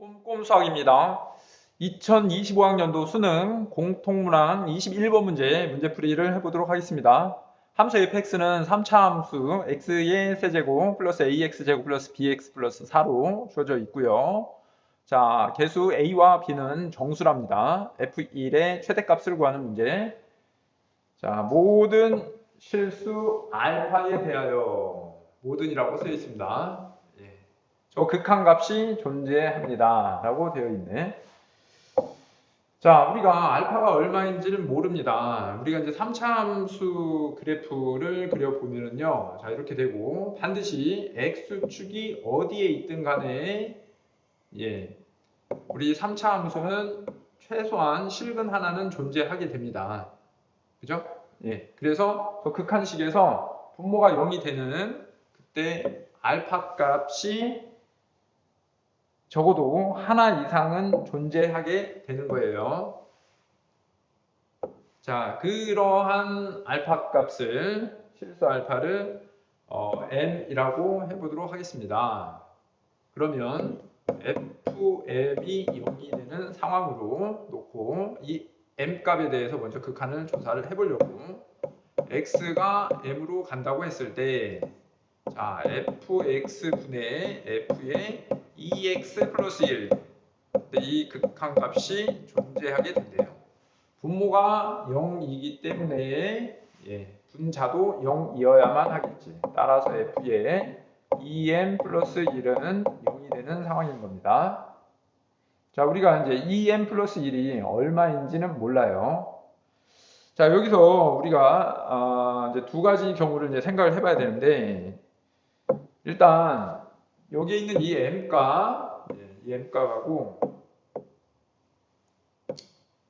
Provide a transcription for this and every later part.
꼼꼼 수학입니다. 2025학년도 수능 공통문항 21번 문제풀이를 해보도록 하겠습니다. 함수 fx는 3차 함수 x의 세제곱 플러스 ax제곱 플러스 bx 플러스 4로 주어져 있고요. 자, 개수 a와 b는 정수랍니다. f1의 최대값을 구하는 문제. 자, 모든 실수 알파에 대하여 모든이라고 쓰여 있습니다. 저 극한값이 존재합니다 라고 되어 있네. 자, 우리가 알파가 얼마인지는 모릅니다. 우리가 이제 3차 함수 그래프를 그려보면은요, 자, 이렇게 되고, 반드시 x축이 어디에 있든 간에, 우리 3차 함수는 최소한 실근 하나는 존재하게 됩니다. 그죠? 그래서 저 극한식에서 분모가 0이 되는 그때 알파 값이 적어도 하나 이상은 존재하게 되는 거예요. 자, 그러한 알파 값을, 실수 알파를 n이라고 해보도록 하겠습니다. 그러면 fm이 0이 되는 상황으로 놓고 이 m 값에 대해서 먼저 극한을 조사를 해보려고, x가 m으로 간다고 했을 때, 자, fx분의 f의 2x 플러스 1, 이 극한값이 존재하게 된대요. 분모가 0이기 때문에 분자도 0이어야만 하겠지. 따라서 f의 2m 플러스 1은 0이 되는 상황인 겁니다. 자, 우리가 이제 2m 플러스 1이 얼마인지는 몰라요. 자, 여기서 우리가 이제 두 가지 경우를 이제 생각을 해봐야 되는데, 일단 여기에 있는 이 m값, 이 m값하고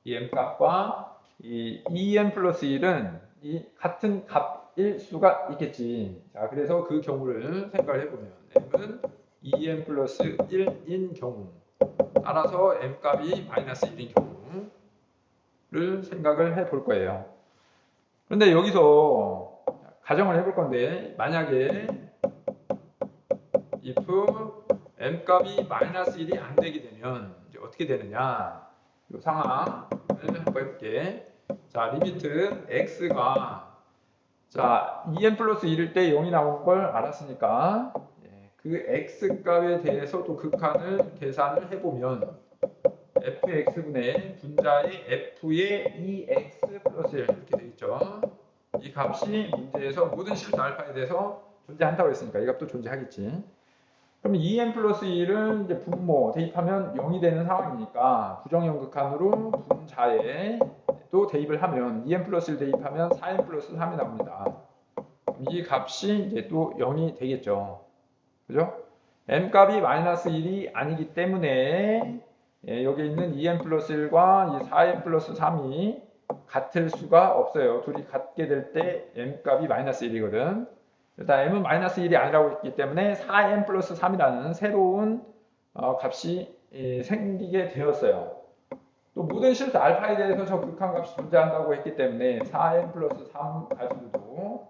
이 m값과 이 2m 플러스 1은 이 같은 값일 수가 있겠지. 자, 그래서 그 경우를 생각을 해보면 m은 2m 플러스 1인 경우, 따라서 m값이 마이너스 1인 경우를 생각을 해볼 거예요. 그런데 여기서 가정을 해볼 건데, 만약에 if m값이 마이너스 1이 안 되게 되면 이제 어떻게 되느냐, 이 상황을 한번 해볼게. 자, 리미트 x가, 자, 2m 플러스 1일 때 0이 나온 걸 알았으니까 그 x값에 대해서 또 극한을 계산을 해보면 fx분의 분자의 f의 2x 플러스 1 이렇게 되어있죠. 이 값이 문제에서 모든 실수 알파에 대해서 존재한다고 했으니까 이 값도 존재하겠지. 그럼 2m 플러스 1은 이제 분모 대입하면 0이 되는 상황이니까 부정형 극한으로 분자에 또 대입을 하면 2m 플러스 1 대입하면 4m 플러스 3이 나옵니다. 이 값이 이제 또 0이 되겠죠. 그죠? m 값이 마이너스 1이 아니기 때문에 여기 있는 2m 플러스 1과 이 4m 플러스 3이 같을 수가 없어요. 둘이 같게 될 때 m 값이 마이너스 1이거든. 일단 m은 마이너스 1이 아니라고 했기 때문에 4m 플러스 3이라는 새로운 값이 생기게 되었어요. 또 모든 실수 알파에 대해서 저 극한값이 존재한다고 했기 때문에 4m 플러스 3 가지고도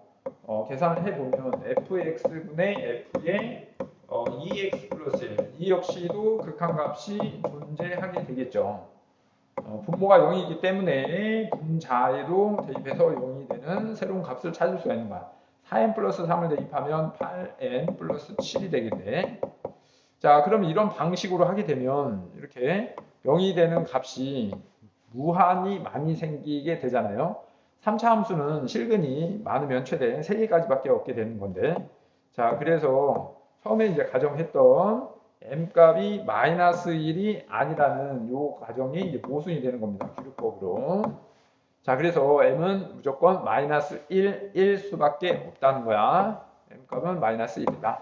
계산을 해보면 fx분의 f의 2x 플러스 1, 이 역시도 극한값이 존재하게 되겠죠. 분모가 0이기 때문에 분자에도 대입해서 0이 되는 새로운 값을 찾을 수가 있는 거야. 4n 플러스 3을 대입하면 8n 플러스 7이 되겠네. 자, 그럼 이런 방식으로 하게 되면 이렇게 0이 되는 값이 무한히 많이 생기게 되잖아요. 3차 함수는 실근이 많으면 최대 3개까지밖에 없게 되는 건데, 자, 그래서 처음에 이제 가정했던 m값이 마이너스 1이 아니라는 요 가정이 이제 모순이 되는 겁니다. 규律법으로. 자, 그래서 m은 무조건 마이너스 1일 수밖에 없다는 거야. m값은 마이너스 1이다.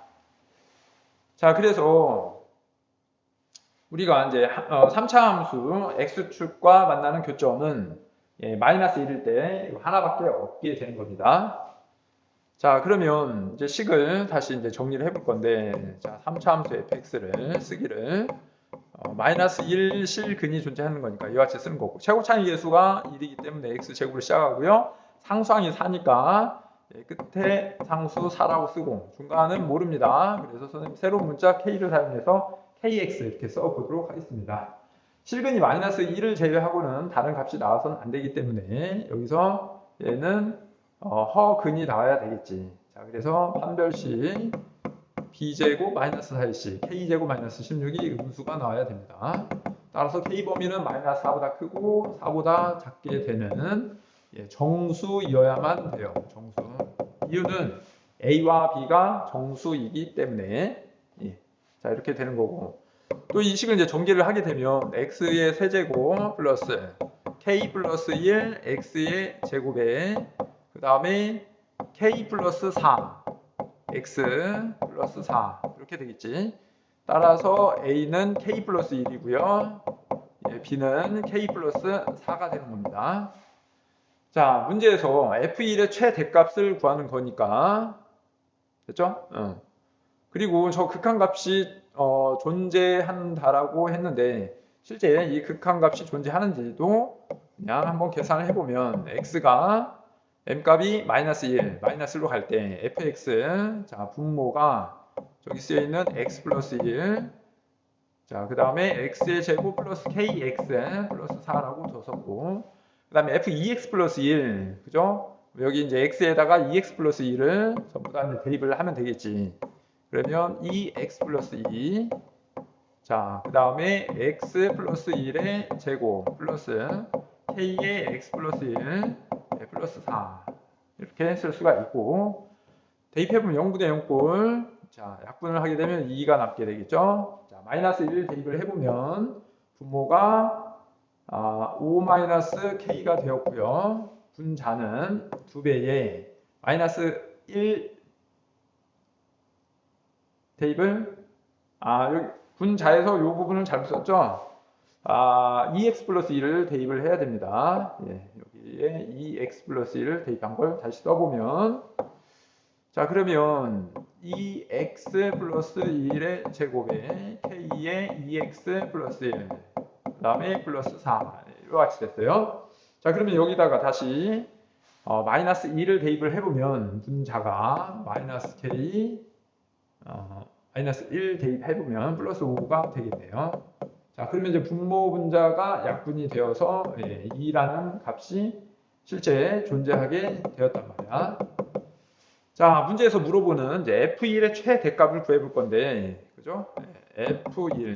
자, 그래서 우리가 이제 3차 함수 x축과 만나는 교점은 마이너스 1일 때 하나밖에 없게 되는 겁니다. 자, 그러면 이제 식을 다시 이제 정리를 해볼 건데, 자, 3차 함수 fx를 쓰기를 마이너스 1 실근이 존재하는 거니까 이와 같이 쓰는 거고, 최고차이 계수가 1이기 때문에 x제곱으로 시작하고요. 상수항이 4니까 끝에 상수 4라고 쓰고 중간은 모릅니다. 그래서 선생님 새로운 문자 k를 사용해서 kx 이렇게 써보도록 하겠습니다. 실근이 마이너스 1을 제외하고는 다른 값이 나와서는 안 되기 때문에 여기서 얘는 허근이 나와야 되겠지. 자, 그래서 판별식 b제곱 마이너스 4ac k제곱 마이너스 16이 음수가 나와야 됩니다. 따라서 k 범위는 마이너스 4보다 크고 4보다 작게 되는 정수이어야만 돼요. 정수. 이유는 a와 b가 정수이기 때문에 자, 이렇게 되는 거고, 또 이 식을 이제 전개를 하게 되면 x의 세제곱 플러스 k 플러스 1 x의 제곱에 그 다음에 k 플러스 4 x 플러스 4 이렇게 되겠지. 따라서 a는 k 플러스 1이고요 b는 k 플러스 4가 되는 겁니다. 자, 문제에서 f1의 최대값을 구하는 거니까 됐죠? 그리고 저 극한값이 존재한다라고 했는데 실제 이 극한값이 존재하는지도 그냥 한번 계산을 해보면 x가 m값이 마이너스 1, 마이너스 1로 갈 때 fx, 자, 분모가 저기 쓰여있는 x 플러스 1, 자, 그 다음에 x의 제곱 플러스 kx 플러스 4라고 뒀었고, 그 다음에 f2x 플러스 1, 그죠? 여기 이제 x에다가 2x 플러스 2를 전부 다 이제 대입을 하면 되겠지. 그러면 2x 플러스 2, 자, 그 다음에 x 플러스 1의 제곱 플러스 k의 x 플러스 1 플러스 4 이렇게 쓸 수가 있고, 대입해보면 0분의 0꼴, 자, 약분을 하게 되면 2가 남게 되겠죠. 자, 마이너스 1 대입을 해보면 분모가 5 마이너스 k가 되었고요. 분자는 2배에 마이너스 1 대입을 여기 분자에서 이 부분을 잘못 썼죠. 2x 플러스 1을 대입을 해야 됩니다. 여기에 2x 플러스 1을 대입한 걸 다시 써보면, 자, 그러면 2x 플러스 1의 제곱에 k의 2x 플러스 1, 그 다음에 플러스 4 이와 같이 됐어요. 자, 그러면 여기다가 다시 마이너스 2를 대입을 해보면 분자가 마이너스 k 마이너스 1 대입해보면 플러스 5가 되겠네요. 자, 그러면 이제 분모 분자가 약분이 되어서 2라는 값이 실제 존재하게 되었단 말이야. 자, 문제에서 물어보는 이제 F1의 최대값을 구해볼 건데, 그죠? F1.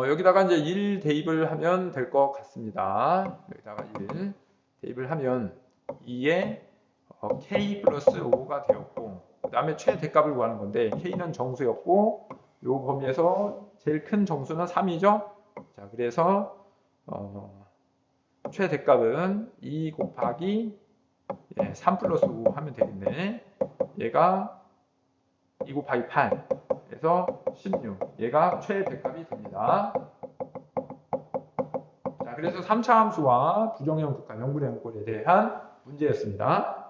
여기다가 이제 1 대입을 하면 될 것 같습니다. 여기다가 1 대입을 하면 2에 K 플러스 5가 되었고, 그 다음에 최대값을 구하는 건데, K는 정수였고, 이 범위에서 제일 큰 정수는 3이죠? 자, 그래서, 최대값은 2 곱하기 3 플러스 5 하면 되겠네. 얘가 2 곱하기 8 해서 16. 얘가 최대값이 됩니다. 자, 그래서 3차 함수와 부정형 극한 0분의 0꼴에 대한 문제였습니다.